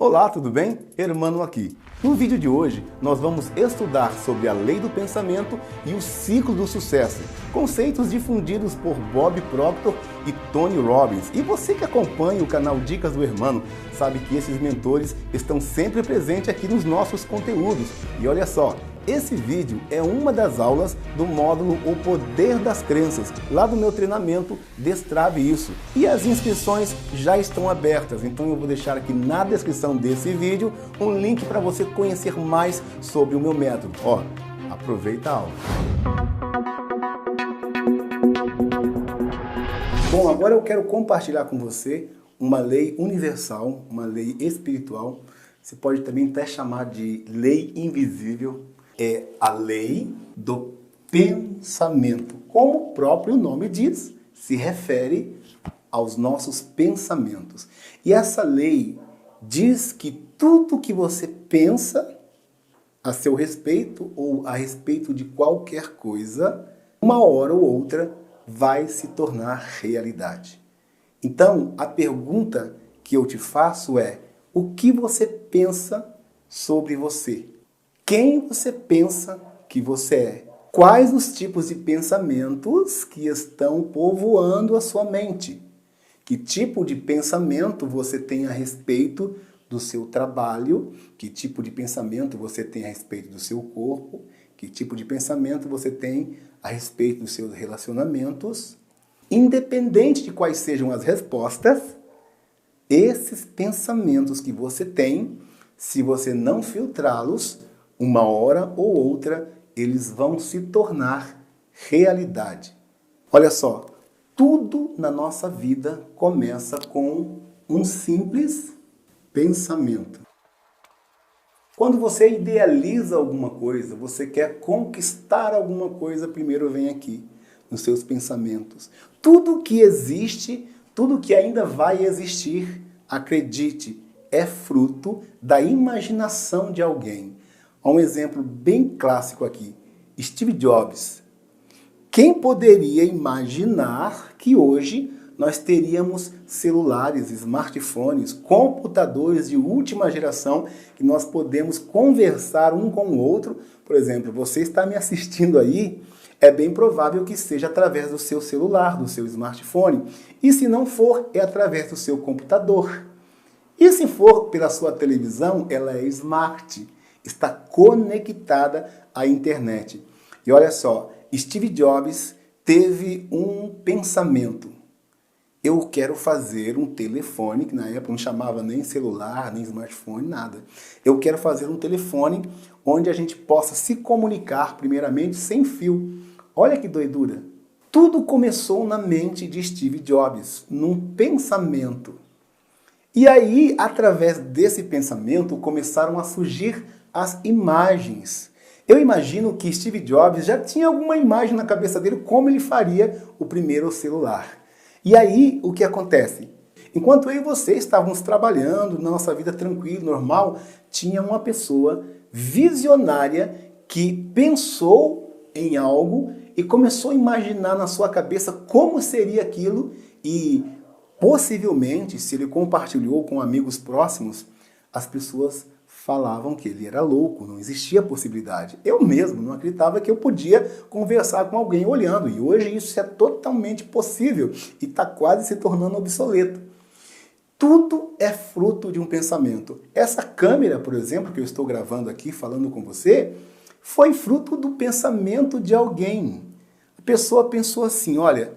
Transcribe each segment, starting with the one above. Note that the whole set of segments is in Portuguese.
Olá, tudo bem? Hermano aqui. No vídeo de hoje, nós vamos estudar sobre a lei do pensamento e o ciclo do sucesso, conceitos difundidos por Bob Proctor e Tony Robbins. E você que acompanha o canal Dicas do Hermano, sabe que esses mentores estão sempre presentes aqui nos nossos conteúdos. E olha só, esse vídeo é uma das aulas do módulo O Poder das Crenças, lá do meu treinamento Destrave Isso. E as inscrições já estão abertas, então eu vou deixar aqui na descrição desse vídeo um link para você conhecer mais sobre o meu método. Ó, aproveita a aula. Bom, agora eu quero compartilhar com você uma lei universal, uma lei espiritual. Você pode também até chamar de lei invisível. É a lei do pensamento. Como o próprio nome diz, se refere aos nossos pensamentos. E essa lei diz que tudo que você pensa a seu respeito ou a respeito de qualquer coisa, uma hora ou outra vai se tornar realidade. Então, a pergunta que eu te faço é: o que você pensa sobre você? Quem você pensa que você é? Quais os tipos de pensamentos que estão povoando a sua mente? Que tipo de pensamento você tem a respeito do seu trabalho? Que tipo de pensamento você tem a respeito do seu corpo? Que tipo de pensamento você tem a respeito dos seus relacionamentos? Independente de quais sejam as respostas, esses pensamentos que você tem, se você não filtrá-los, uma hora ou outra, eles vão se tornar realidade. Olha só, tudo na nossa vida começa com um simples pensamento. Quando você idealiza alguma coisa, você quer conquistar alguma coisa, primeiro vem aqui, nos seus pensamentos. Tudo que existe, tudo que ainda vai existir, acredite, é fruto da imaginação de alguém. Há um exemplo bem clássico aqui, Steve Jobs. Quem poderia imaginar que hoje nós teríamos celulares, smartphones, computadores de última geração que nós podemos conversar um com o outro? Por exemplo, você está me assistindo aí, é bem provável que seja através do seu celular, do seu smartphone. E se não for, é através do seu computador. E se for pela sua televisão, ela é smart. Está conectada à internet. E olha só, Steve Jobs teve um pensamento. Eu quero fazer um telefone, que na época não chamava nem celular, nem smartphone, nada. Eu quero fazer um telefone onde a gente possa se comunicar, primeiramente, sem fio. Olha que doidura. Tudo começou na mente de Steve Jobs, num pensamento. E aí, através desse pensamento, começaram a surgir as imagens. Eu imagino que Steve Jobs já tinha alguma imagem na cabeça dele como ele faria o primeiro celular. E aí, o que acontece? Enquanto eu e você estávamos trabalhando na nossa vida tranquila, normal, tinha uma pessoa visionária que pensou em algo e começou a imaginar na sua cabeça como seria aquilo e possivelmente, se ele compartilhou com amigos próximos, as pessoas falavam que ele era louco, não existia possibilidade. Eu mesmo não acreditava que eu podia conversar com alguém olhando. E hoje isso é totalmente possível e está quase se tornando obsoleto. Tudo é fruto de um pensamento. Essa câmera, por exemplo, que eu estou gravando aqui, falando com você, foi fruto do pensamento de alguém. A pessoa pensou assim, olha,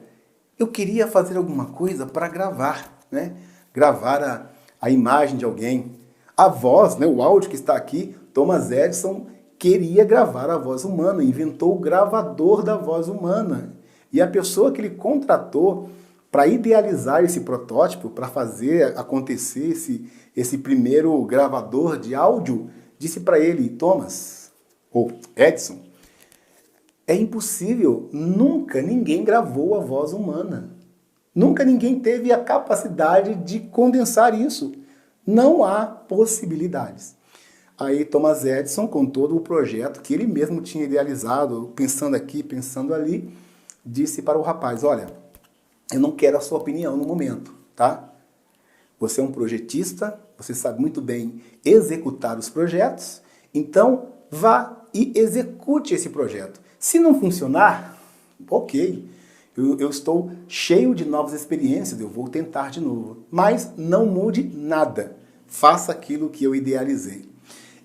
eu queria fazer alguma coisa para gravar, né? Gravar a imagem de alguém. A voz, né, o áudio que está aqui, Thomas Edison queria gravar a voz humana, inventou o gravador da voz humana. E a pessoa que ele contratou para idealizar esse protótipo, para fazer acontecer esse primeiro gravador de áudio, disse para ele, Thomas, ou Edison, é impossível, nunca ninguém gravou a voz humana. Nunca ninguém teve a capacidade de condensar isso. Não há possibilidades. Aí Thomas Edison, com todo o projeto que ele mesmo tinha idealizado, pensando aqui, pensando ali, disse para o rapaz, olha, eu não quero a sua opinião no momento, tá? Você é um projetista, você sabe muito bem executar os projetos, então vá e execute esse projeto. Se não funcionar, ok, eu estou cheio de novas experiências, eu vou tentar de novo. Mas não mude nada, faça aquilo que eu idealizei.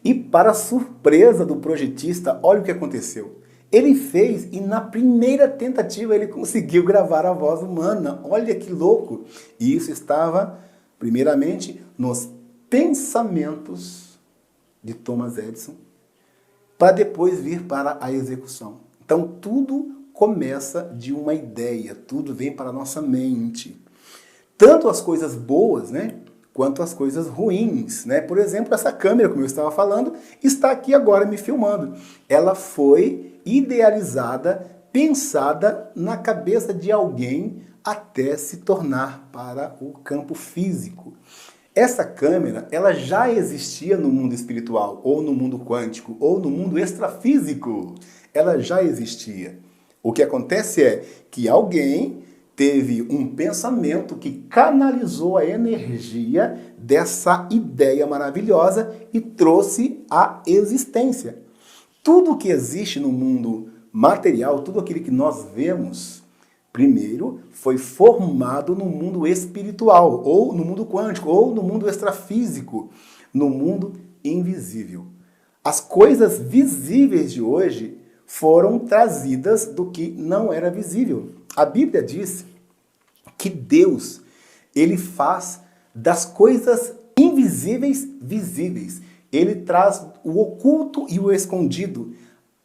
E para surpresa do projetista, olha o que aconteceu. Ele fez e na primeira tentativa ele conseguiu gravar a voz humana. Olha que louco! E isso estava, primeiramente, nos pensamentos de Thomas Edison, para depois vir para a execução. Então tudo começa de uma ideia, tudo vem para a nossa mente. Tanto as coisas boas, né? Quanto as coisas ruins, né? Por exemplo, essa câmera, como eu estava falando, está aqui agora me filmando. Ela foi idealizada, pensada na cabeça de alguém até se tornar para o campo físico. Essa câmera, ela já existia no mundo espiritual, ou no mundo quântico, ou no mundo extrafísico. Ela já existia. O que acontece é que alguém teve um pensamento que canalizou a energia dessa ideia maravilhosa e trouxe à existência. Tudo que existe no mundo material, tudo aquilo que nós vemos, primeiro foi formado no mundo espiritual, ou no mundo quântico, ou no mundo extrafísico, no mundo invisível. As coisas visíveis de hoje foram trazidas do que não era visível. A Bíblia diz que Deus, ele faz das coisas invisíveis visíveis. Ele traz o oculto e o escondido.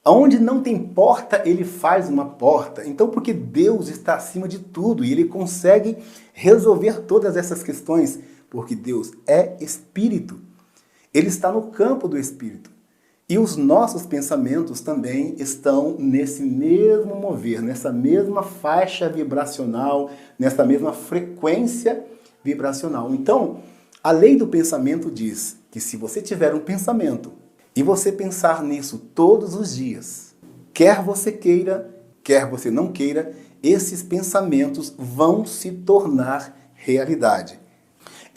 Onde não tem porta, ele faz uma porta. Então, porque Deus está acima de tudo e ele consegue resolver todas essas questões, porque Deus é espírito. Ele está no campo do espírito. E os nossos pensamentos também estão nesse mesmo mover, nessa mesma faixa vibracional, nessa mesma frequência vibracional. Então, a lei do pensamento diz que se você tiver um pensamento e você pensar nisso todos os dias, quer você queira, quer você não queira, esses pensamentos vão se tornar realidade.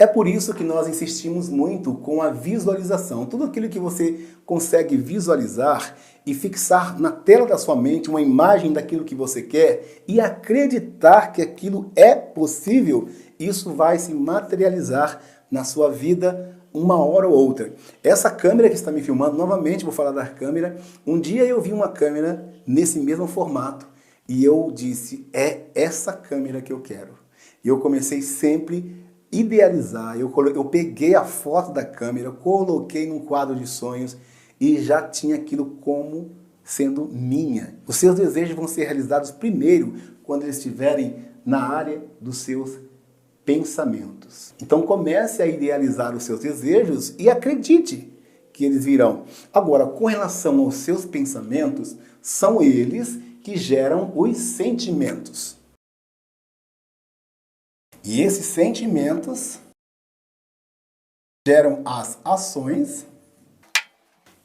É por isso que nós insistimos muito com a visualização. Tudo aquilo que você consegue visualizar e fixar na tela da sua mente uma imagem daquilo que você quer e acreditar que aquilo é possível, isso vai se materializar na sua vida uma hora ou outra. Essa câmera que está me filmando, novamente vou falar da câmera, um dia eu vi uma câmera nesse mesmo formato e eu disse, é essa câmera que eu quero. E eu comecei sempre idealizar, eu peguei a foto da câmera, coloquei num quadro de sonhos e já tinha aquilo como sendo minha. Os seus desejos vão ser realizados primeiro quando eles estiverem na área dos seus pensamentos. Então comece a idealizar os seus desejos e acredite que eles virão. Agora, com relação aos seus pensamentos, são eles que geram os sentimentos. E esses sentimentos geram as ações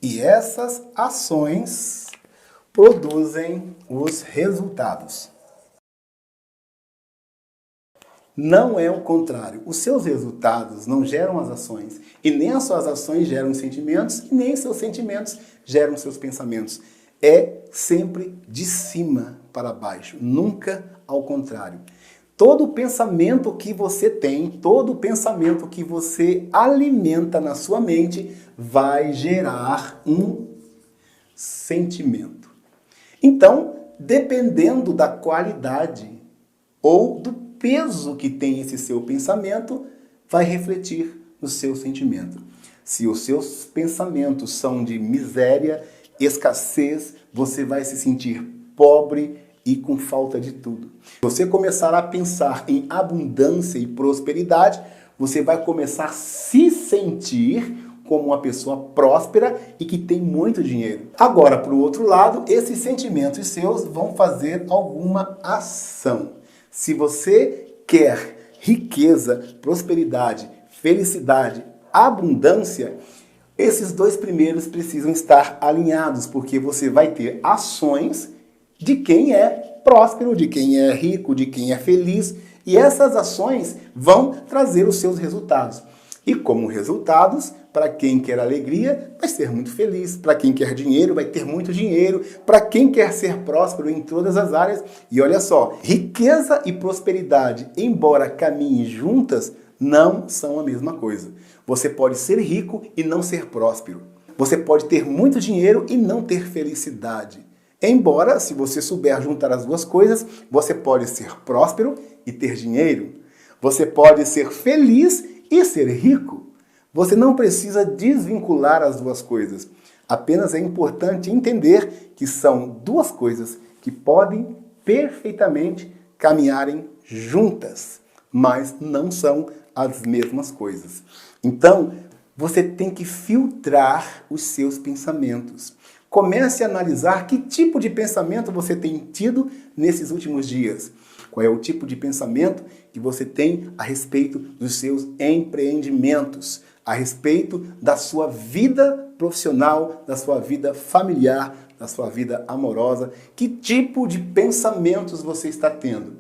e essas ações produzem os resultados. Não é o contrário. Os seus resultados não geram as ações e nem as suas ações geram os sentimentos e nem seus sentimentos geram os seus pensamentos. É sempre de cima para baixo, nunca ao contrário. Todo pensamento que você tem, todo pensamento que você alimenta na sua mente vai gerar um sentimento. Então, dependendo da qualidade ou do peso que tem esse seu pensamento, vai refletir no seu sentimento. Se os seus pensamentos são de miséria, escassez, você vai se sentir pobre e com falta de tudo. Se você começar a pensar em abundância e prosperidade, você vai começar a se sentir como uma pessoa próspera e que tem muito dinheiro. Agora, para o outro lado, esses sentimentos seus vão fazer alguma ação. Se você quer riqueza, prosperidade, felicidade, abundância, esses dois primeiros precisam estar alinhados, porque você vai ter ações de quem é próspero, de quem é rico, de quem é feliz E essas ações vão trazer os seus resultados. E como resultados, para quem quer alegria, vai ser muito feliz. Para quem quer dinheiro, vai ter muito dinheiro. Para quem quer ser próspero em todas as áreas. E olha só, riqueza e prosperidade, embora caminhem juntas, não são a mesma coisa. Você pode ser rico e não ser próspero. Você pode ter muito dinheiro e não ter felicidade. Embora, se você souber juntar as duas coisas, você pode ser próspero e ter dinheiro. Você pode ser feliz e ser rico. Você não precisa desvincular as duas coisas. Apenas é importante entender que são duas coisas que podem perfeitamente caminharem juntas, mas não são as mesmas coisas. Então, você tem que filtrar os seus pensamentos. Comece a analisar que tipo de pensamento você tem tido nesses últimos dias. Qual é o tipo de pensamento que você tem a respeito dos seus empreendimentos, a respeito da sua vida profissional, da sua vida familiar, da sua vida amorosa. Que tipo de pensamentos você está tendo?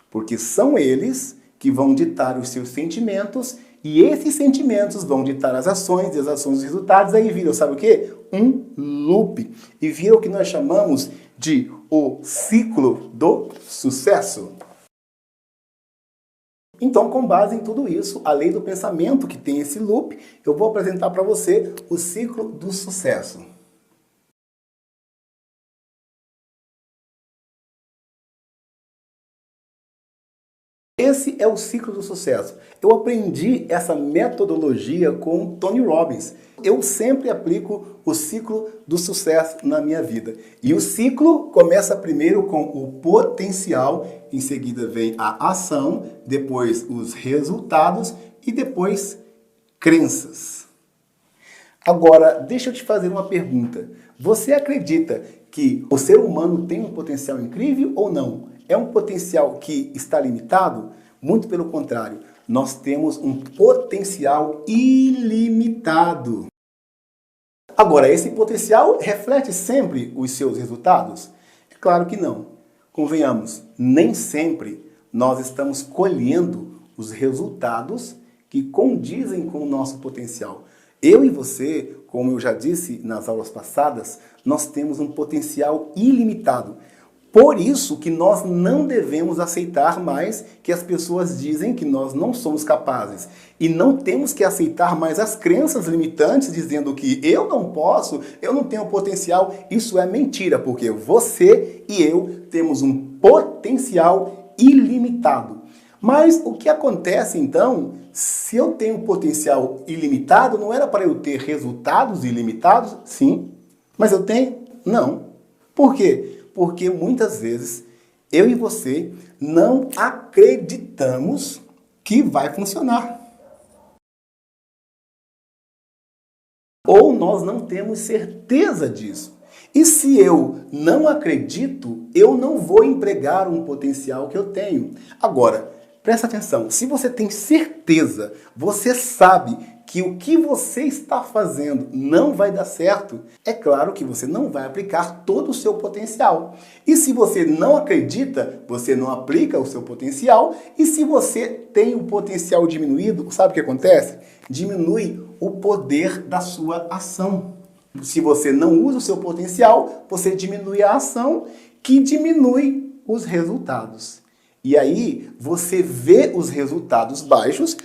Porque são eles que vão ditar os seus sentimentos e esses sentimentos vão ditar as ações e as ações os resultados. Aí vira, sabe o quê? Um loop. E vira o que nós chamamos de o ciclo do sucesso. Então, com base em tudo isso, a lei do pensamento que tem esse loop, eu vou apresentar para você o ciclo do sucesso. Esse é o ciclo do sucesso. Eu aprendi essa metodologia com Tony Robbins. Eu sempre aplico o ciclo do sucesso na minha vida. E o ciclo começa primeiro com o potencial, em seguida vem a ação, depois os resultados e depois crenças. Agora, deixa eu te fazer uma pergunta. Você acredita que o ser humano tem um potencial incrível ou não? É um potencial que está limitado? Muito pelo contrário, nós temos um potencial ilimitado. Agora, esse potencial reflete sempre os seus resultados? É claro que não. Convenhamos, nem sempre nós estamos colhendo os resultados que condizem com o nosso potencial. Eu e você, como eu já disse nas aulas passadas, nós temos um potencial ilimitado. Por isso que nós não devemos aceitar mais que as pessoas dizem que nós não somos capazes. E não temos que aceitar mais as crenças limitantes dizendo que eu não posso, eu não tenho potencial. Isso é mentira, porque você e eu temos um potencial ilimitado. Mas o que acontece então, se eu tenho um potencial ilimitado, não era para eu ter resultados ilimitados? Sim. Mas eu tenho? Não. Por quê? Porque muitas vezes eu e você não acreditamos que vai funcionar. Ou nós não temos certeza disso. E se eu não acredito, eu não vou empregar um potencial que eu tenho. Agora, presta atenção, se você tem certeza, você sabe que o que você está fazendo não vai dar certo, é claro que você não vai aplicar todo o seu potencial. E se você não acredita, você não aplica o seu potencial. E se você tem o potencial diminuído, sabe o que acontece? Diminui o poder da sua ação. Se você não usa o seu potencial, você diminui a ação, que diminui os resultados. E aí você vê os resultados baixos,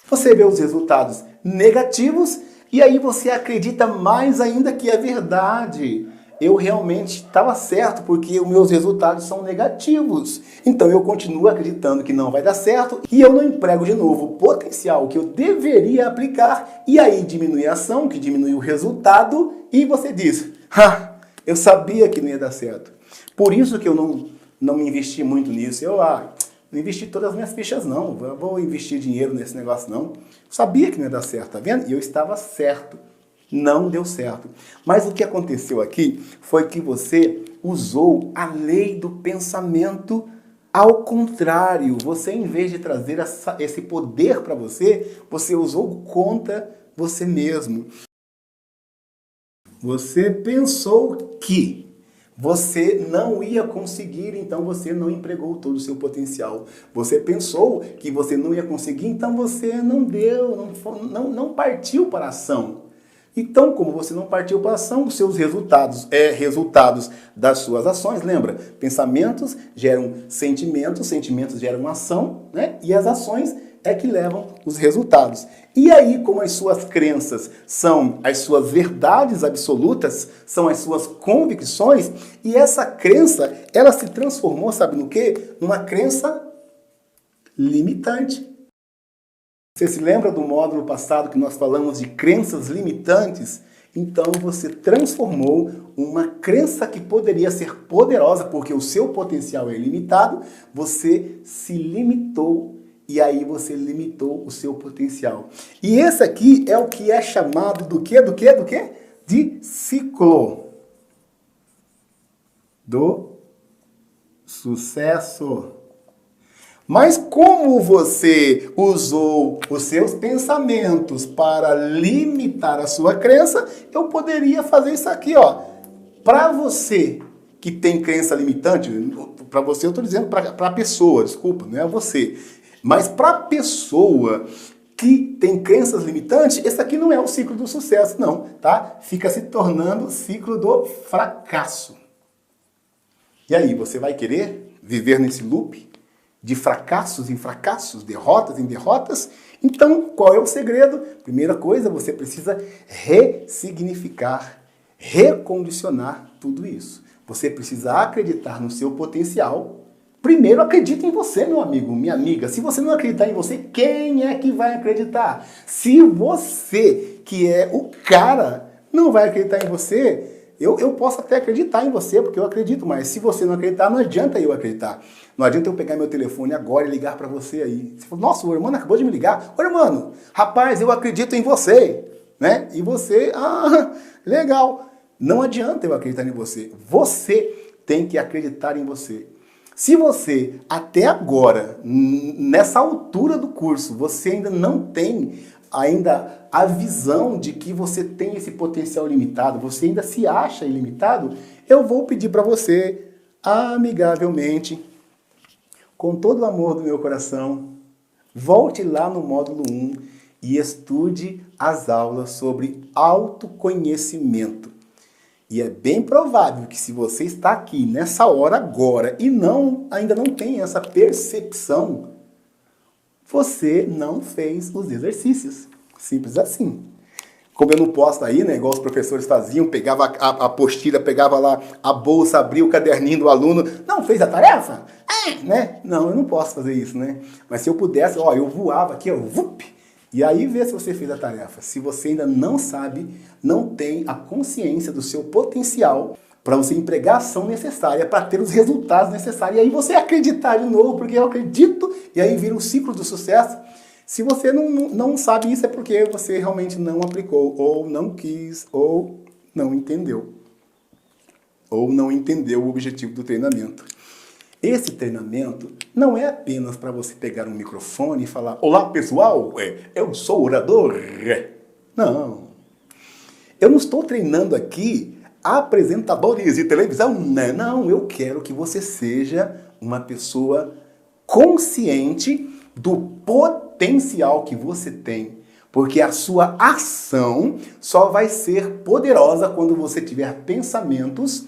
você vê os resultados negativos e aí você acredita mais ainda que é verdade. Eu realmente estava certo porque os meus resultados são negativos. Então eu continuo acreditando que não vai dar certo e eu não emprego de novo o potencial que eu deveria aplicar e aí diminui a ação, que diminui o resultado e você diz, eu sabia que não ia dar certo. Por isso que eu não me investi muito nisso. Não investi todas as minhas fichas, não. Eu vou investir dinheiro nesse negócio, não. Eu sabia que não ia dar certo, tá vendo? E eu estava certo. Não deu certo. Mas o que aconteceu aqui foi que você usou a lei do pensamento ao contrário. Você, em vez de trazer esse poder para você, você usou contra você mesmo. Você pensou que Você não ia conseguir, então você não empregou todo o seu potencial. Você pensou que você não ia conseguir, então você não deu, não partiu para a ação. Então, como você não partiu para a ação, os seus resultados resultados das suas ações. Lembra? Pensamentos geram sentimentos, sentimentos geram ação, né? E as ações é que levam os resultados. E aí, como as suas crenças são as suas verdades absolutas, são as suas convicções, e essa crença, ela se transformou, sabe no quê? Numa crença limitante. Você se lembra do módulo passado que nós falamos de crenças limitantes? Então você transformou uma crença que poderia ser poderosa, porque o seu potencial é ilimitado, você se limitou e aí você limitou o seu potencial. E esse aqui é o que é chamado do quê? Do quê? Do quê? De ciclo do sucesso. Mas como você usou os seus pensamentos para limitar a sua crença, eu poderia fazer isso aqui, ó. Para você que tem crença limitante, para você eu estou dizendo para a pessoa, desculpa, não é você. Mas para a pessoa que tem crenças limitantes, esse aqui não é o ciclo do sucesso, não, tá? Fica se tornando o ciclo do fracasso. E aí, você vai querer viver nesse loop de fracassos em fracassos, derrotas em derrotas? Então, qual é o segredo? Primeira coisa, você precisa ressignificar, recondicionar tudo isso. Você precisa acreditar no seu potencial. Primeiro, acredita em você, meu amigo, minha amiga. Se você não acreditar em você, quem é que vai acreditar? Se você, que é o cara, não vai acreditar em você, eu posso até acreditar em você, porque eu acredito, mas se você não acreditar, não adianta eu acreditar. Não adianta eu pegar meu telefone agora e ligar para você aí. Você fala, nossa, o irmão acabou de me ligar. Ô, irmão, rapaz, eu acredito em você, né? E você, legal. Não adianta eu acreditar em você. Você tem que acreditar em você. Se você, até agora, nessa altura do curso, você ainda não tem a visão de que você tem esse potencial limitado, você ainda se acha ilimitado, eu vou pedir para você, amigavelmente, com todo o amor do meu coração, volte lá no módulo 1 e estude as aulas sobre autoconhecimento. E é bem provável que se você está aqui nessa hora agora e ainda não tem essa percepção, você não fez os exercícios. Simples assim. Como eu não posso aí, né, igual os professores faziam, pegava a apostila, pegava lá a bolsa, abria o caderninho do aluno, não fez a tarefa? Né? Não, eu não posso fazer isso, né? Mas se eu pudesse, ó, eu voava aqui, ó, vup, e aí vê se você fez a tarefa. Se você ainda não sabe, não tem a consciência do seu potencial para você empregar a ação necessária para ter os resultados necessários. E aí você acreditar de novo, porque eu acredito, e aí vira um ciclo do sucesso. Se você não sabe isso, é porque você realmente não aplicou, ou não quis, ou não entendeu. Ou não entendeu o objetivo do treinamento. Esse treinamento não é apenas para você pegar um microfone e falar: olá pessoal, eu sou orador. Não. Eu não estou treinando aqui apresentadores de televisão. Não, eu quero que você seja uma pessoa consciente do potencial que você tem. Porque a sua ação só vai ser poderosa quando você tiver pensamentos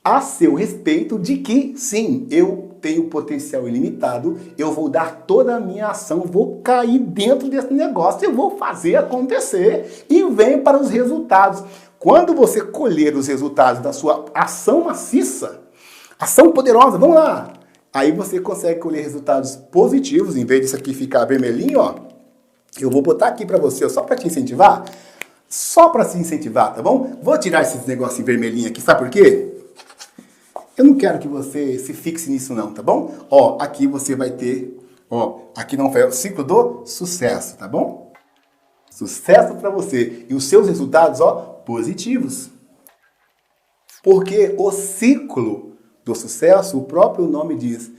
a seu respeito de que, sim, eu tenho potencial ilimitado, eu vou dar toda a minha ação, vou cair dentro desse negócio, eu vou fazer acontecer e vem para os resultados. Quando você colher os resultados da sua ação maciça, ação poderosa, vamos lá! Aí você consegue colher resultados positivos, em vez disso aqui ficar vermelhinho, ó. Eu vou botar aqui para você, só para te incentivar. Só para te incentivar, tá bom? Vou tirar esses negocinhos vermelhinhos aqui, sabe por quê? Eu não quero que você se fixe nisso não, tá bom? Ó, aqui você vai ter, ó, aqui não foi o ciclo do sucesso, tá bom? Sucesso para você. E os seus resultados, ó, positivos. Porque o ciclo do sucesso, o próprio nome diz,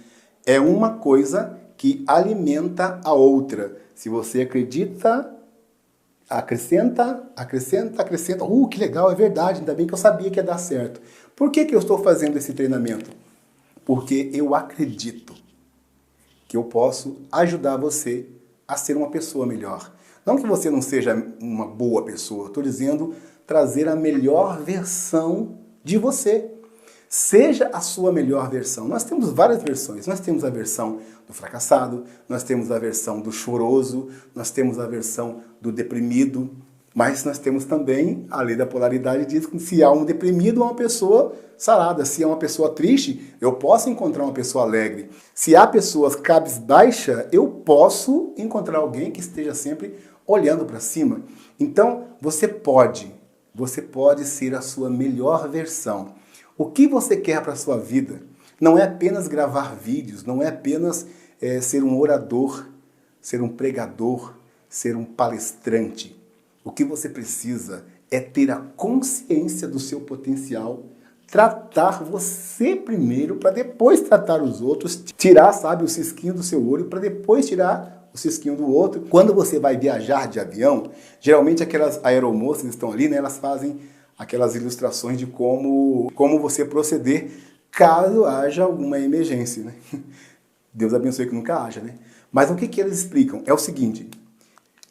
é uma coisa que alimenta a outra. Se você acredita, acrescenta, acrescenta, acrescenta. Que legal, é verdade, ainda bem que eu sabia que ia dar certo. Por que que eu estou fazendo esse treinamento? Porque eu acredito que eu posso ajudar você a ser uma pessoa melhor. Não que você não seja uma boa pessoa, estou dizendo trazer a melhor versão de você. Seja a sua melhor versão. Nós temos várias versões. Nós temos a versão do fracassado, nós temos a versão do choroso, nós temos a versão do deprimido, mas nós temos também a lei da polaridade, diz que se há um deprimido, há uma pessoa sarada. Se há uma pessoa triste, eu posso encontrar uma pessoa alegre. Se há pessoas cabisbaixa, eu posso encontrar alguém que esteja sempre olhando para cima. Então, você pode ser a sua melhor versão. O que você quer para a sua vida não é apenas gravar vídeos, não é apenas ser um orador, ser um pregador, ser um palestrante. O que você precisa é ter a consciência do seu potencial, tratar você primeiro para depois tratar os outros, tirar, sabe, o cisquinho do seu olho para depois tirar o cisquinho do outro. Quando você vai viajar de avião, geralmente aquelas aeromoças que estão ali, né, elas fazem aquelas ilustrações de como você proceder caso haja alguma emergência, né? Deus abençoe que nunca haja, né? Mas o que eles explicam? É o seguinte: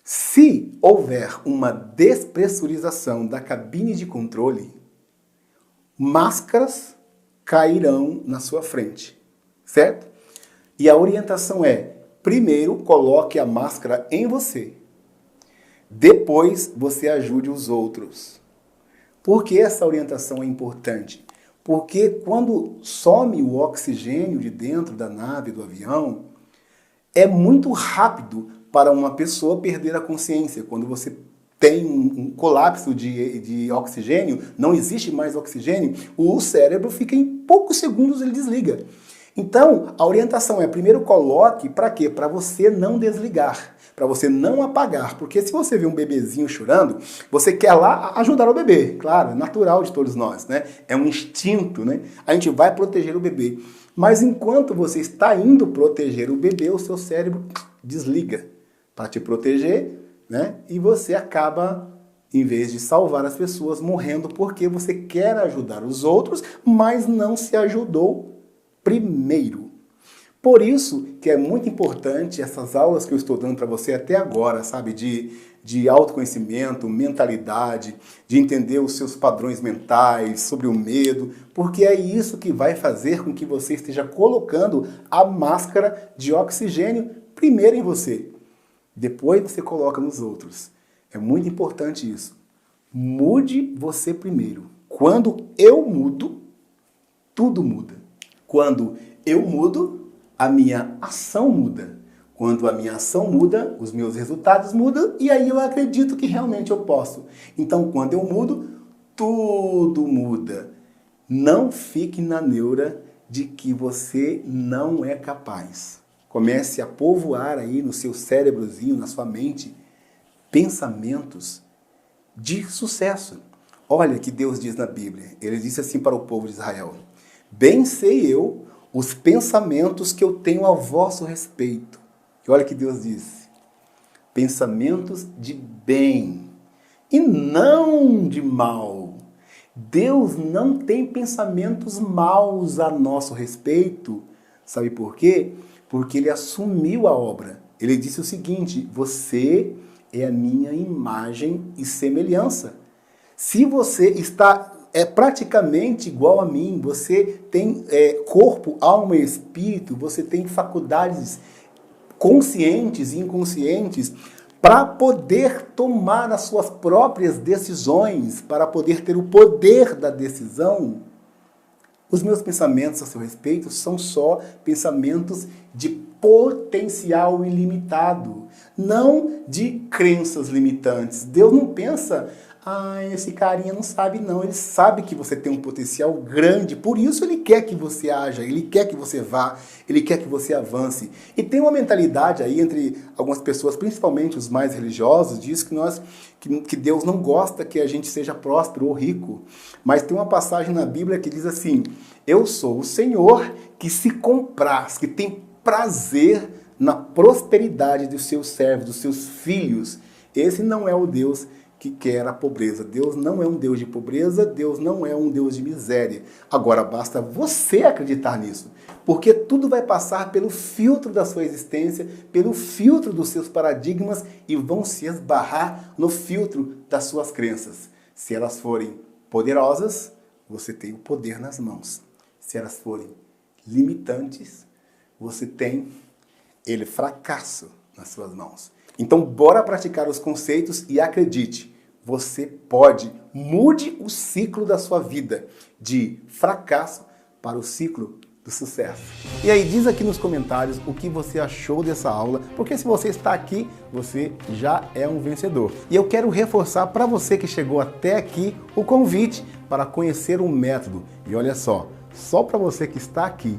se houver uma despressurização da cabine de controle, máscaras cairão na sua frente, certo? E a orientação é, primeiro coloque a máscara em você, depois você ajude os outros. Por que essa orientação é importante? Porque quando some o oxigênio de dentro da nave, do avião, é muito rápido para uma pessoa perder a consciência. Quando você tem um colapso de oxigênio, não existe mais oxigênio, o cérebro fica em poucos segundos, ele desliga. Então, a orientação é, primeiro coloque, para quê? Para você não desligar, para você não apagar. Porque se você vê um bebezinho chorando, você quer lá ajudar o bebê. Claro, é natural de todos nós, né? É um instinto, né? A gente vai proteger o bebê. Mas enquanto você está indo proteger o bebê, o seu cérebro desliga para te proteger, né? E você acaba, em vez de salvar as pessoas, morrendo porque você quer ajudar os outros, mas não se ajudou primeiro. Por isso que é muito importante essas aulas que eu estou dando para você até agora, sabe? De autoconhecimento, mentalidade, de entender os seus padrões mentais, sobre o medo, porque é isso que vai fazer com que você esteja colocando a máscara de oxigênio primeiro em você. Depois você coloca nos outros. É muito importante isso. Mude você primeiro. Quando eu mudo, tudo muda. Quando eu mudo, a minha ação muda. Quando a minha ação muda, os meus resultados mudam e aí eu acredito que realmente eu posso. Então, quando eu mudo, tudo muda. Não fique na neura de que você não é capaz. Comece a povoar aí no seu cérebrozinho, na sua mente, pensamentos de sucesso. Olha o que Deus diz na Bíblia. Ele disse assim para o povo de Israel: bem sei eu os pensamentos que eu tenho a vosso respeito. E olha o que Deus disse: pensamentos de bem e não de mal. Deus não tem pensamentos maus a nosso respeito. Sabe por quê? Porque Ele assumiu a obra. Ele disse o seguinte: você é a minha imagem e semelhança. Se você está praticamente igual a mim, você tem corpo, alma e espírito, você tem faculdades conscientes e inconscientes para poder tomar as suas próprias decisões, para poder ter o poder da decisão. Os meus pensamentos a seu respeito são só pensamentos de potencial ilimitado, não de crenças limitantes. Deus não pensa: esse carinha não sabe não. Ele sabe que você tem um potencial grande, por isso Ele quer que você haja, Ele quer que você vá, Ele quer que você avance. E tem uma mentalidade aí entre algumas pessoas, principalmente os mais religiosos, diz que Deus não gosta que a gente seja próspero ou rico. Mas tem uma passagem na Bíblia que diz assim: eu sou o Senhor que se compraz, que tem prazer na prosperidade dos seus servos, dos seus filhos. Esse não é o Deus que quer a pobreza. Deus não é um Deus de pobreza, Deus não é um Deus de miséria. Agora, basta você acreditar nisso, porque tudo vai passar pelo filtro da sua existência, pelo filtro dos seus paradigmas e vão se esbarrar no filtro das suas crenças. Se elas forem poderosas, você tem o poder nas mãos. Se elas forem limitantes, você tem ele fracasso nas suas mãos. Então, bora praticar os conceitos e acredite, você pode. Mude o ciclo da sua vida de fracasso para o ciclo do sucesso. E aí, diz aqui nos comentários o que você achou dessa aula, porque se você está aqui, você já é um vencedor. E eu quero reforçar para você que chegou até aqui o convite para conhecer um método. E olha só para você que está aqui,